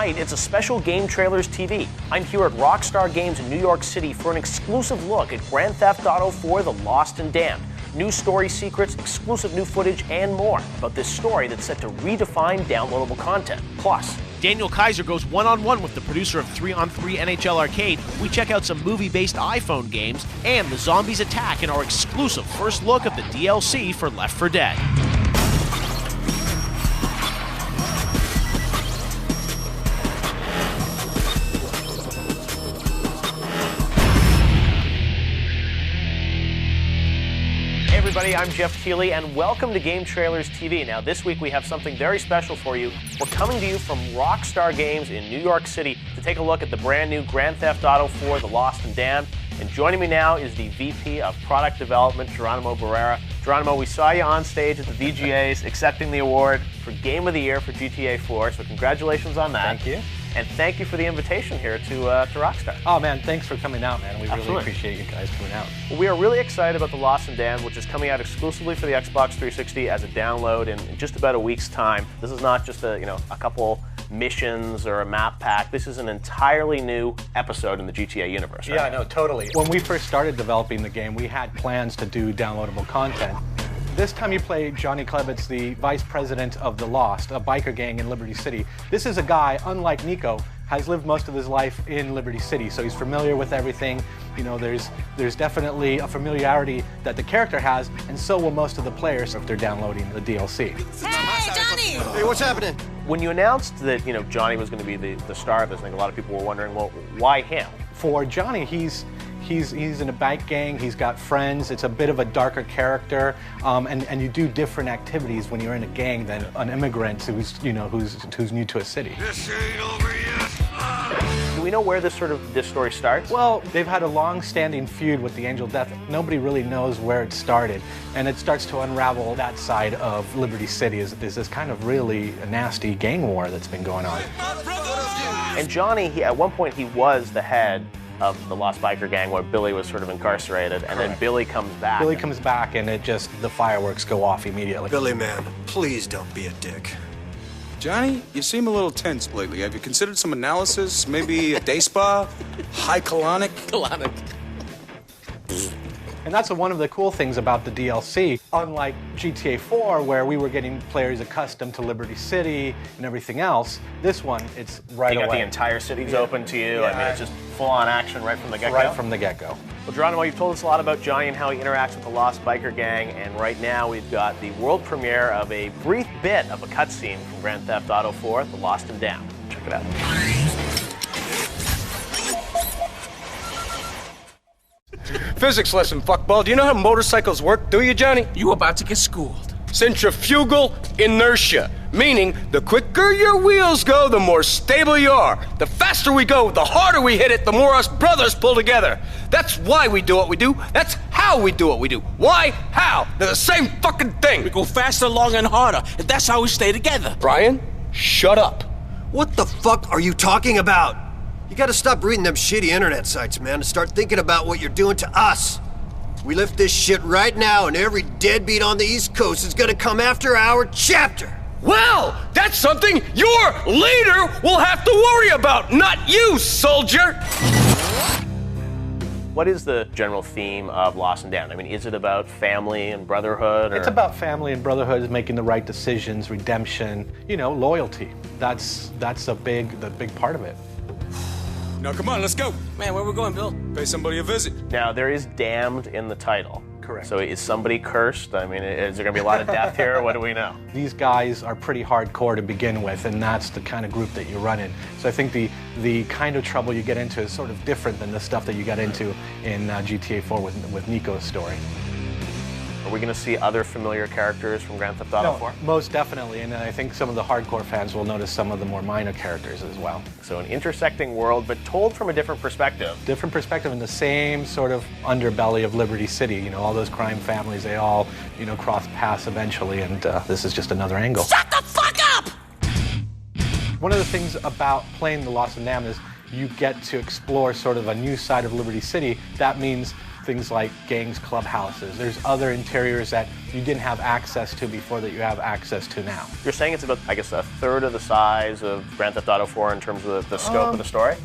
Tonight, it's a special Game Trailers TV. I'm here at Rockstar Games in New York City for an exclusive look at Grand Theft Auto 4: The Lost and Damned. New story secrets, exclusive new footage, and more about this story that's set to redefine downloadable content. Plus, Daniel Kaiser goes one-on-one with the producer of 3-on-3 NHL Arcade. We check out some movie-based iPhone games, and the zombies attack in our exclusive first look of the DLC for Left 4 Dead. Everybody, I'm Geoff Keighley, and welcome to Game Trailers TV. Now, this week we have something very special for you. We're coming to you from Rockstar Games in New York City to take a look at the brand new Grand Theft Auto 4: The Lost and Damned. And joining me now is the VP of Product Development, Jeronimo Barrera. Geronimo, we saw you on stage at the VGAs accepting the award for Game of the Year for GTA 4, so congratulations on that. Thank you. And thank you for the invitation here to Rockstar. Oh man, thanks for coming out, man. We Absolutely. Really appreciate you guys coming out. Well, we are really excited about The Lost and Damned, which is coming out exclusively for the Xbox 360 as a download in just about a week's time. This is not just a couple missions or a map pack. This is an entirely new episode in the GTA universe, right? Yeah, no, totally. When we first started developing the game, we had plans to do downloadable content. This time you play Johnny Klebitz, the vice president of the Lost, a biker gang in Liberty City. This is a guy, unlike Nico, has lived most of his life in Liberty City, so he's familiar with everything. You know, there's definitely a familiarity that the character has, and so will most of the players if they're downloading the DLC. Hey, Johnny! Hey, what's happening? When you announced that, Johnny was going to be the star of this, I think a lot of people were wondering, well, why him? For Johnny, he's in a bike gang, he's got friends, it's a bit of a darker character, and you do different activities when you're in a gang than an immigrant who's new to a city. This ain't over yet. Do we know where this story starts? Well, they've had a long-standing feud with the Angel Death. Nobody really knows where it started, and it starts to unravel that side of Liberty City. Is this kind of really a nasty gang war that's been going on. And Johnny, at one point, he was the head of the Lost Biker Gang where Billy was sort of incarcerated, and then Billy comes back. Billy comes back, and the fireworks go off immediately. Billy, man, please don't be a dick. Johnny, you seem a little tense lately. Have you considered some analysis? Maybe a day spa? High colonic? Colonic. And that's one of the cool things about the DLC. Unlike GTA 4, where we were getting players accustomed to Liberty City and everything else, this one, it's right away. You got the entire city's open to you. Yeah. I mean, it's just full-on action right from the get-go. Right from the get-go. Well, Geronimo, you've told us a lot about Johnny and how he interacts with the Lost Biker Gang, and right now we've got the world premiere of a brief bit of a cutscene from Grand Theft Auto 4: The Lost and Damned. Check it out. Physics lesson, fuckball. Do you know how motorcycles work, do you, Johnny? You about to get schooled. Centrifugal inertia, meaning the quicker your wheels go, the more stable you are. The faster we go, the harder we hit it, the more us brothers pull together. That's why we do what we do. That's how we do what we do. Why? How? They're the same fucking thing. We go faster, longer, and harder, and that's how we stay together. Brian, shut up. What the fuck are you talking about? You gotta stop reading them shitty internet sites, man, and start thinking about what you're doing to us. We lift this shit right now, and every deadbeat on the East Coast is gonna come after our chapter. Well, that's something your leader will have to worry about, not you, soldier. What is the general theme of Lost and Damned? I mean, is it about family and brotherhood? Or? It's about family and brotherhood, making the right decisions, redemption, loyalty. That's the big part of it. Now, come on, let's go. Man, where we going, Bill? Pay somebody a visit. Now, there is damned in the title. Correct. So is somebody cursed? I mean, is there going to be a lot of death here? What do we know? These guys are pretty hardcore to begin with, and that's the kind of group that you run in. So I think the kind of trouble you get into is sort of different than the stuff that you got into in GTA 4 with Nico's story. Are we going to see other familiar characters from Grand Theft Auto 4? Most definitely, and I think some of the hardcore fans will notice some of the more minor characters as well. So an intersecting world, but told from a different perspective. Different perspective in the same sort of underbelly of Liberty City. All those crime families, they all, cross paths eventually, and this is just another angle. Shut the fuck up! One of the things about playing The Lost and Damned is you get to explore sort of a new side of Liberty City. That means things like gangs, clubhouses. There's other interiors that you didn't have access to before that you have access to now. You're saying it's about, I guess, a third of the size of Grand Theft Auto 4 in terms of the scope of the story?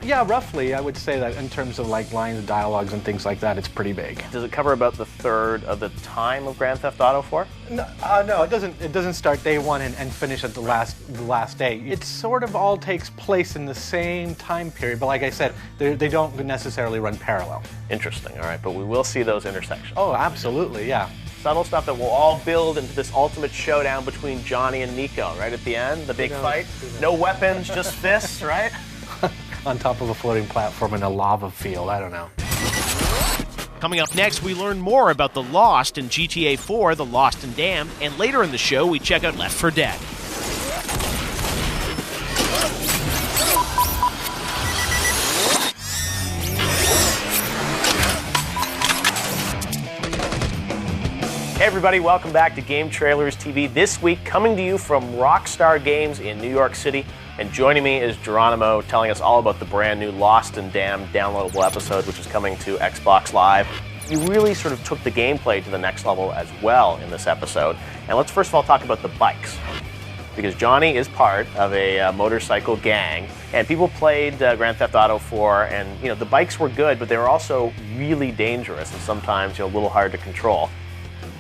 Yeah, roughly. I would say that in terms of like lines of dialogues and things like that, it's pretty big. Does it cover about the third of the time of Grand Theft Auto 4? No, it doesn't. It doesn't start day one and finish at the last day. It sort of all takes place in the same time period, but like I said, they don't necessarily run parallel. Interesting. All right, but we will see those intersections. Oh, absolutely, yeah. Subtle stuff that will all build into this ultimate showdown between Johnny and Nico, right at the end, the big fight. No weapons, just fists, right? On top of a floating platform in a lava field, I don't know. Coming up next, we learn more about the Lost in GTA 4, The Lost and Damned, and later in the show, we check out Left 4 Dead. Hey everybody, welcome back to GameTrailers TV. This week, coming to you from Rockstar Games in New York City. And joining me is Jeronimo, telling us all about the brand new Lost and Damned downloadable episode, which is coming to Xbox Live. You really sort of took the gameplay to the next level as well in this episode. And let's first of all talk about the bikes. Because Johnny is part of a motorcycle gang, and people played Grand Theft Auto 4, and the bikes were good, but they were also really dangerous and sometimes a little hard to control.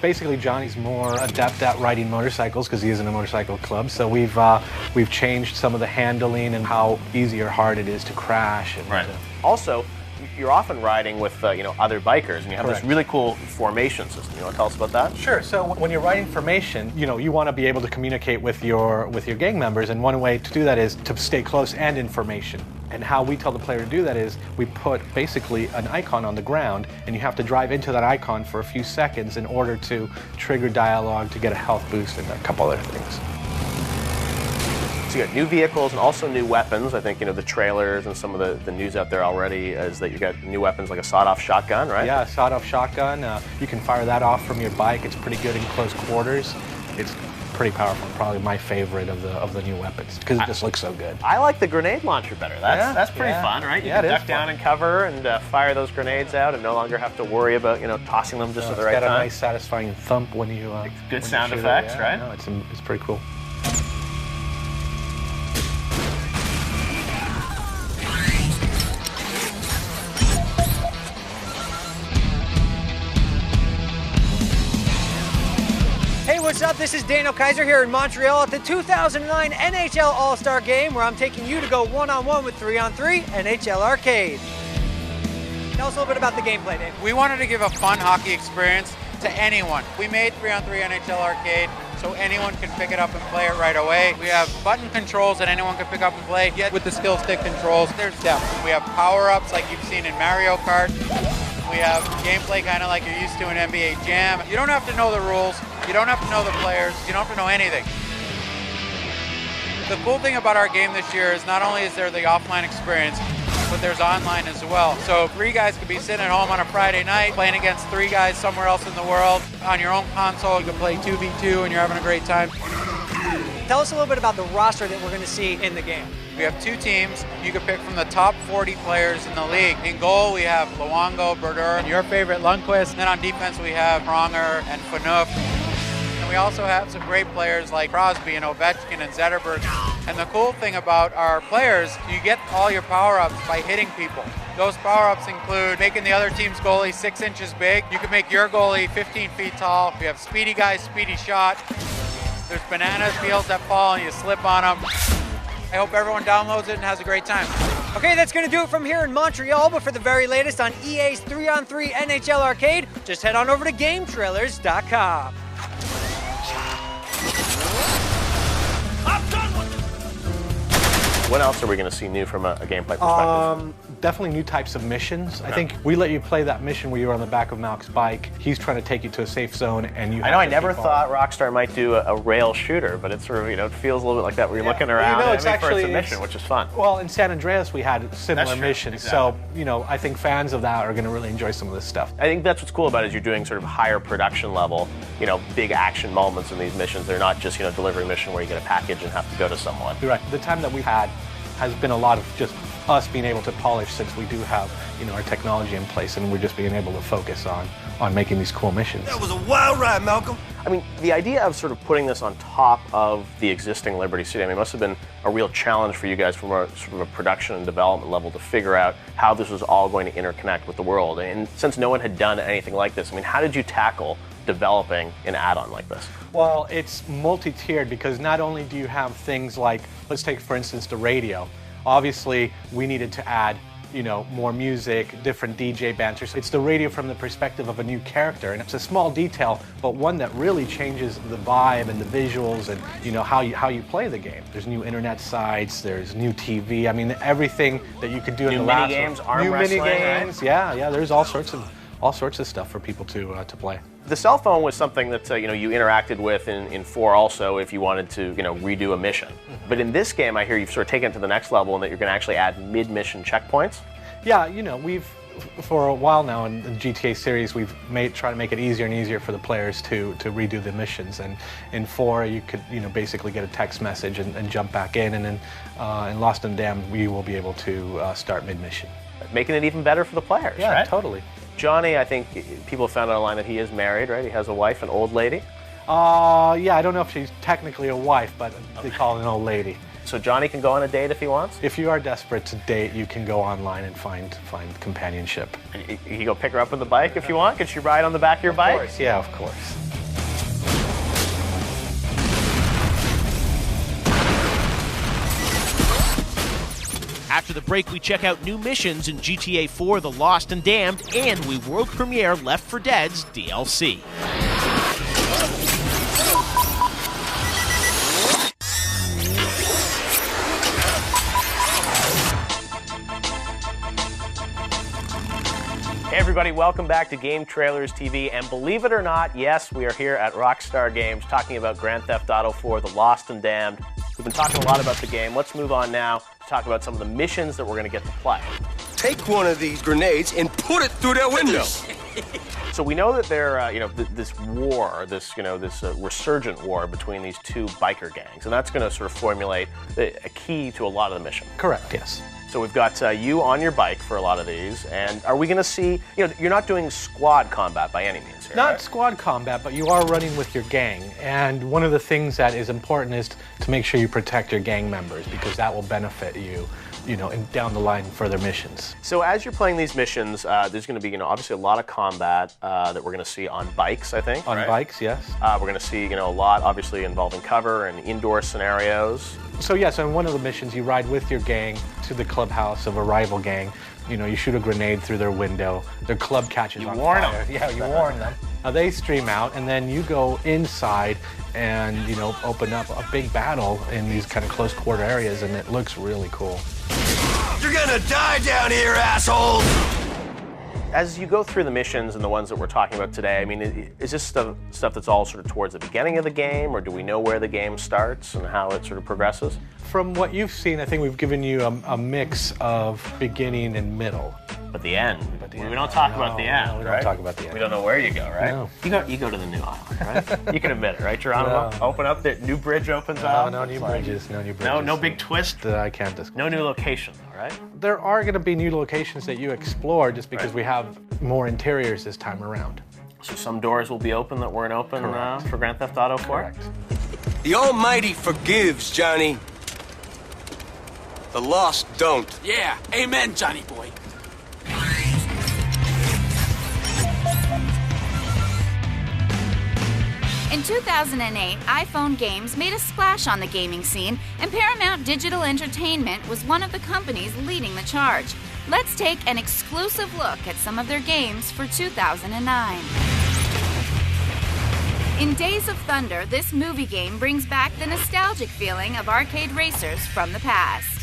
Basically, Johnny's more adept at riding motorcycles because he is in a motorcycle club. So we've changed some of the handling and how easy or hard it is to crash. And, right. Also, you're often riding with other bikers, and you have Correct. this really cool formation system. You want to tell us about that? Sure. So when you're riding formation, you want to be able to communicate with your gang members, and one way to do that is to stay close and in formation. And how we tell the player to do that is we put basically an icon on the ground, and you have to drive into that icon for a few seconds in order to trigger dialogue, to get a health boost, and a couple other things. So you got new vehicles and also new weapons. I think the trailers and some of the news out there already is that you got new weapons like a sawed-off shotgun, right? Yeah, sawed-off shotgun. You can fire that off from your bike. It's pretty good in close quarters. It's pretty powerful. Probably my favorite of the new weapons because it just looks so good. I like the grenade launcher better. That's pretty fun, right? You can duck down and cover and fire those grenades out, and no longer have to worry about tossing them just at the right time. It's got a nice, satisfying thump when you. Good sound effects, right? No, it's pretty cool. What's up? This is Daniel Kaiser here in Montreal at the 2009 NHL All-Star Game, where I'm taking you to go one-on-one with 3-on-3 NHL Arcade. Tell us a little bit about the gameplay, Dave. We wanted to give a fun hockey experience to anyone. We made 3-on-3 NHL Arcade so anyone can pick it up and play it right away. We have button controls that anyone can pick up and play. Yet with the skill stick controls, there's depth. We have power-ups like you've seen in Mario Kart. We have gameplay kind of like you're used to in NBA Jam. You don't have to know the rules. You don't have to know the players. You don't have to know anything. The cool thing about our game this year is not only is there the offline experience, but there's online as well. So 3 guys could be sitting at home on a Friday night playing against 3 guys somewhere else in the world. On your own console, you can play 2v2 and you're having a great time. Tell us a little bit about the roster that we're going to see in the game. We have 2 teams. You can pick from the top 40 players in the league. In goal, we have Luongo, Brodeur, and your favorite Lundqvist. And then on defense, we have Pronger and Phaneuf. And we also have some great players like Crosby and Ovechkin and Zetterberg. And the cool thing about our players, you get all your power-ups by hitting people. Those power-ups include making the other team's goalie 6 inches big. You can make your goalie 15 feet tall. We have speedy guys, speedy shot. There's banana peels that fall and you slip on them. I hope everyone downloads it and has a great time. Okay, that's going to do it from here in Montreal, but for the very latest on EA's 3-on-3 NHL Arcade, just head on over to GameTrailers.com. What else are we going to see new from a gameplay perspective? Definitely new types of missions. I think we let you play that mission where you're on the back of Malk's bike. He's trying to take you to a safe zone, and you. I know. I never thought Rockstar might do a rail shooter, but it's sort of it feels a little bit like that where you're looking around. It's actually for a mission, which is fun. Well, in San Andreas we had similar missions, exactly. So I think fans of that are going to really enjoy some of this stuff. I think that's what's cool about it is you're doing sort of higher production level, big action moments in these missions. They're not just delivery mission where you get a package and have to go to someone. You're right. The time that we've had has been a lot of just us being able to polish, since we do have, you know, our technology in place, and we're just being able to focus on making these cool missions. That was a wild ride, Malcolm. I mean, the idea of sort of putting this on top of the existing Liberty City, I mean, it must have been a real challenge for you guys from a sort of a production and development level to figure out how this was all going to interconnect with the world. And since no one had done anything like this, I mean, how did you tackle developing an add-on like this? Well, it's multi-tiered, because not only do you have things like, let's take for instance the radio. Obviously, we needed to add, you know, more music, different DJ banter. So it's the radio from the perspective of a new character, and it's a small detail, but one that really changes the vibe and the visuals and, you know, how you play the game. There's new internet sites, there's new TV. I mean, everything that you could do in the last mini games, arm new wrestling, mini games. right? Yeah, there's all sorts of stuff for people to play. The cell phone was something that you know, you interacted with in 4 also if you wanted to, you know, redo a mission. But in this game, I hear you've sort of taken it to the next level, and that you're going to actually add mid-mission checkpoints. Yeah, you know, we've for a while now in the GTA series, we've tried to make it easier and easier for the players to redo the missions. And in 4, you could, you know, basically get a text message and jump back in, and then in Lost and Damned, we will be able to start mid-mission. Making it even better for the players, Yeah, right? totally. Johnny, I think people have found out online that he is married, right? He has a wife, an old lady. Yeah, I don't know if she's technically a wife, but they call her an old lady. So Johnny can go on a date if he wants? If you are desperate to date, you can go online and find companionship. You can go pick her up on the bike if you want? Can she ride on the back of your bike? Of course, yeah, of course. After the break, we check out new missions in GTA 4, The Lost and Damned, and we world premiere Left 4 Dead's DLC. Hey everybody, welcome back to GameTrailers TV, and believe it or not, yes, we are here at Rockstar Games talking about Grand Theft Auto 4, The Lost and Damned. We've been talking a lot about the game. Let's move on now to talk about some of the missions that we're going to get to play. Take one of these grenades and put it through their window. So we know that there, you know, this war, this, you know, this resurgent war between these two biker gangs, and that's going to sort of formulate a key to a lot of the mission. Correct, yes. So we've got you on your bike for a lot of these, and are we going to see, you know, you're not doing squad combat by any means here, Not right? squad combat, but you are running with your gang. And one of the things that is important is to make sure you protect your gang members, because that will benefit you, you know, down the line in further missions. So as you're playing these missions, there's going to be, you know, obviously a lot of combat that we're going to see on bikes, I think. On right? bikes, yes. We're going to see, you know, a lot, obviously, involving cover and indoor scenarios. So yes, on one of the missions, you ride with your gang to the clubhouse of a rival gang. You know, you shoot a grenade through their window. Their club catches on warn fire. them. Yeah, you warn them. They stream out, and then you go inside and, you know, open up a big battle in these kind of close quarter areas, and it looks really cool. You're gonna die down here, assholes! As you go through the missions and the ones that we're talking about today, I mean, is this stuff that's all sort of towards the beginning of the game, or do we know where the game starts and how it sort of progresses? From what you've seen, I think we've given you a mix of beginning and middle. But the end. We don't talk about the end, we right? don't talk about the end. We don't know where you go, right? No. You go to the new island, right? You can admit it, right, Geronimo? No. Open up, the new bridge opens up. No new bridges, no new bridges. No big twist. That I can't discuss. No new location, though, right? There are going to be new locations that you explore just because we have more interiors this time around. So some doors will be open that weren't open for Grand Theft Auto 4? Correct. The Almighty forgives, Johnny. The lost don't. Yeah, amen, Johnny boy. In 2008, iPhone games made a splash on the gaming scene, and Paramount Digital Entertainment was one of the companies leading the charge. Let's take an exclusive look at some of their games for 2009. In Days of Thunder, this movie game brings back the nostalgic feeling of arcade racers from the past.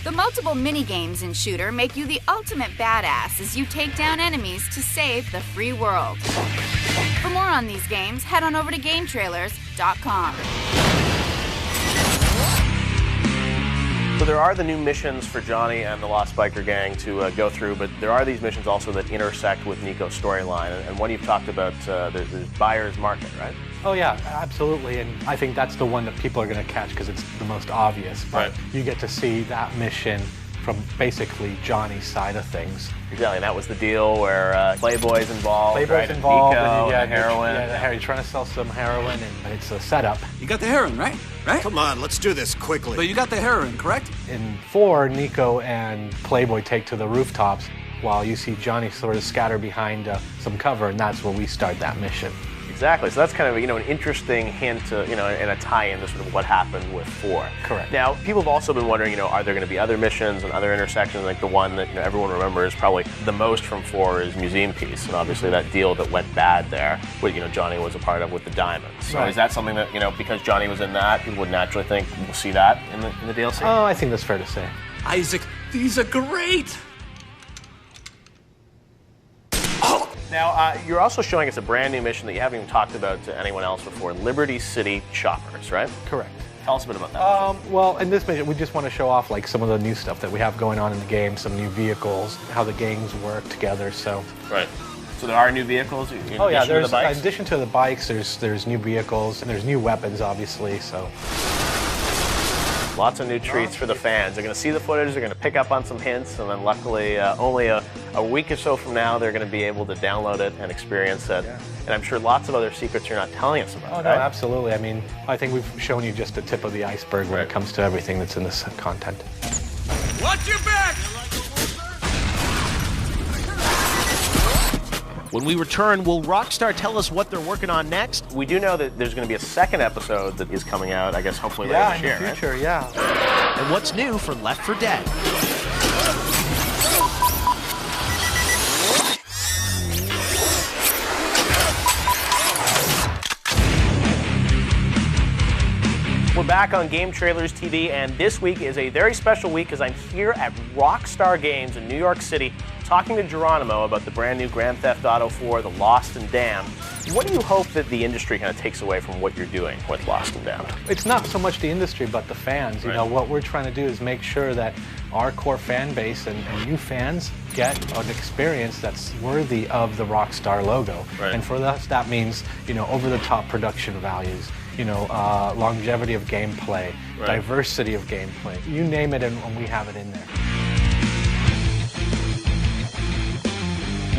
The multiple mini-games in Shooter make you the ultimate badass as you take down enemies to save the free world. For more on these games, head on over to GameTrailers.com. So there are the new missions for Johnny and the Lost Biker Gang to go through, but there are these missions also that intersect with Nico's storyline, and one you've talked about, there's Buyer's Market, right? Oh yeah, absolutely, and I think that's the one that people are going to catch because it's the most obvious. But Right. you get to see that mission from basically Johnny's side of things. Exactly, and that was the deal where Playboy's involved, Playboy's right? involved, Nico, and heroin. Yeah, you're trying to sell some heroin, and it's a setup. You got the heroin, right? Right? Come on, let's do this quickly. But you got the heroin, correct? In 4, Nico and Playboy take to the rooftops, while you see Johnny sort of scatter behind some cover, and that's where we start that mission. Exactly. So that's kind of an interesting hint, and a tie-in to sort of what happened with 4. Correct. Now, people have also been wondering, are there going to be other missions and other intersections? Like the one that everyone remembers probably the most from 4 is Museum Piece, and obviously that deal that went bad there, what Johnny was a part of with the diamonds. So is that something that because Johnny was in that, people would naturally think we'll see that in the DLC? Oh, I think that's fair to say. Isaac, these are great. Now, you're also showing us a brand new mission that you haven't even talked about to anyone else before, Liberty City Choppers, right? Correct. Tell us a bit about that. Well, in this mission, we just want to show off like some of the new stuff that we have going on in the game, some new vehicles, how the gangs work together. So. Right. So there are new vehicles. In addition to the bikes, there's new vehicles and there's new weapons, obviously. So. Lots of new treats for the fans. They're going to see the footage, they're going to pick up on some hints, and then luckily only a week or so from now they're going to be able to download it and experience it. Yeah. And I'm sure lots of other secrets you're not telling us about. Oh, no, absolutely. I mean, I think we've shown you just the tip of the iceberg when it comes to everything that's in this content. Watch your back! When we return, will Rockstar tell us what they're working on next? We do know that there's going to be a second episode that is coming out, I guess, hopefully later this year. In the future, yeah. And what's new for Left 4 Dead? We're back on GameTrailers TV, and this week is a very special week because I'm here at Rockstar Games in New York City talking to Jeronimo about the brand new Grand Theft Auto 4, The Lost and Damned. What do you hope that the industry kind of takes away from what you're doing with Lost and Damned? It's not so much the industry, but the fans. You know, what we're trying to do is make sure that our core fan base and new fans get an experience that's worthy of the Rockstar logo. Right. And for us, that means, over-the-top production values, longevity of gameplay, diversity of gameplay. You name it, and we have it in there.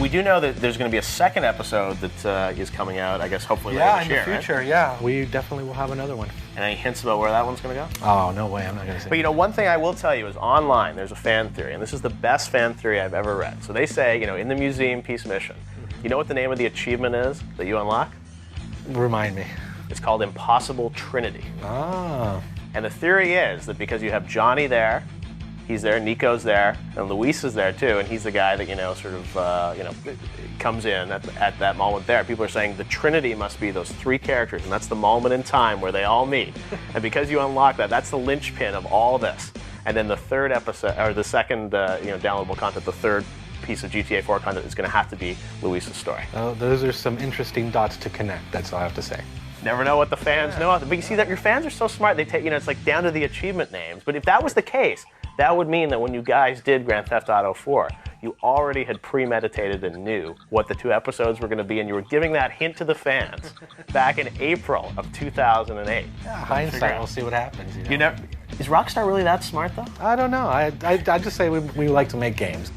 We do know that there's going to be a second episode that is coming out, I guess, hopefully later this year. Yeah, in the future, yeah. We definitely will have another one. And any hints about where that one's going to go? Oh, no way, I'm not going to say. But one thing I will tell you is online, there's a fan theory, and this is the best fan theory I've ever read. So they say, in the Museum Piece mission, you know what the name of the achievement is that you unlock? Remind me. It's called Impossible Trinity. Ah. And the theory is that because you have Johnny there, he's there, Nico's there, and Luis is there too, and he's the guy that, comes in at that moment there. People are saying the Trinity must be those 3 characters, and that's the moment in time where they all meet. And because you unlock that, that's the linchpin of all this. And then the third episode, or the second, downloadable content, the third piece of GTA 4 content is going to have to be Luis's story. Oh, those are some interesting dots to connect, that's all I have to say. Never know what the fans know. But you see that your fans are so smart, they take, it's like down to the achievement names. But if that was the case, that would mean that when you guys did Grand Theft Auto 4, you already had premeditated and knew what the 2 episodes were going to be, and you were giving that hint to the fans back in April of 2008. Yeah, hindsight, we'll see what happens. Is Rockstar really that smart, though? I don't know. I just say we like to make games.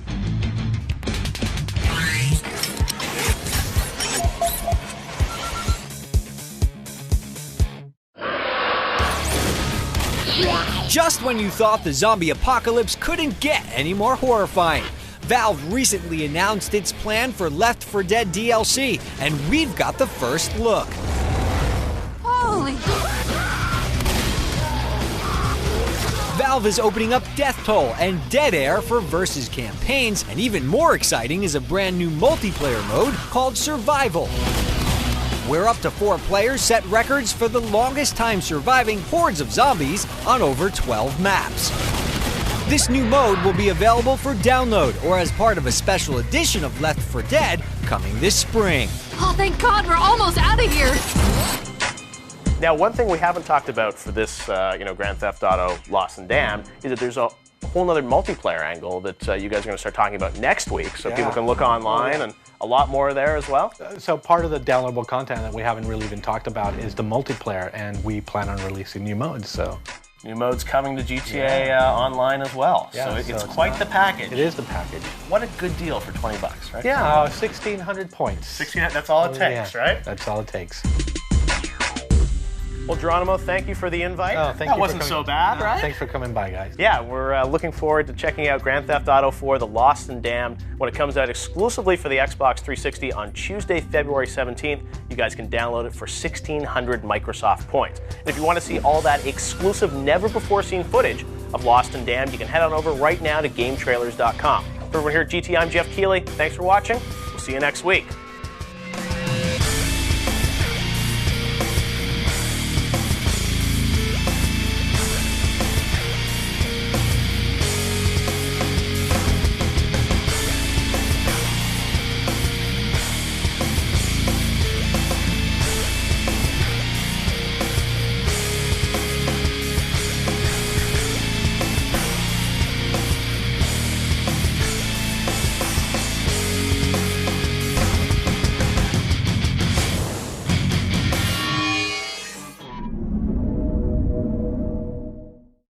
Just when you thought the zombie apocalypse couldn't get any more horrifying, Valve recently announced its plan for Left 4 Dead DLC, and we've got the first look. Holy! Valve is opening up Death Toll and Dead Air for versus campaigns, and even more exciting is a brand new multiplayer mode called Survival, where up to 4 players set records for the longest time surviving hordes of zombies on over 12 maps. This new mode will be available for download or as part of a special edition of Left 4 Dead coming this spring. Oh, thank God, we're almost out of here! Now, one thing we haven't talked about for this, Grand Theft Auto Lost and Damned is that there's a whole other multiplayer angle that you guys are going to start talking about next week, so people can look online and a lot more there as well. So part of the downloadable content that we haven't really even talked about is the multiplayer, and we plan on releasing new modes. So New modes coming to GTA Online as well. Yeah, so it's it's quite the package. It is the package. What a good deal for $20, right? Yeah, 1,600 points. 16. That's all it takes, right? That's all it takes. Well, Geronimo, thank you for the invite. Oh, thank you. That wasn't so bad, right? Thanks for coming by, guys. Yeah, we're looking forward to checking out Grand Theft Auto 4: The Lost and Damned when it comes out exclusively for the Xbox 360 on Tuesday, February 17th. You guys can download it for 1,600 Microsoft points. And if you want to see all that exclusive, never-before-seen footage of Lost and Damned, you can head on over right now to GameTrailers.com. For everyone here at GT, I'm Geoff Keighley. Thanks for watching. We'll see you next week.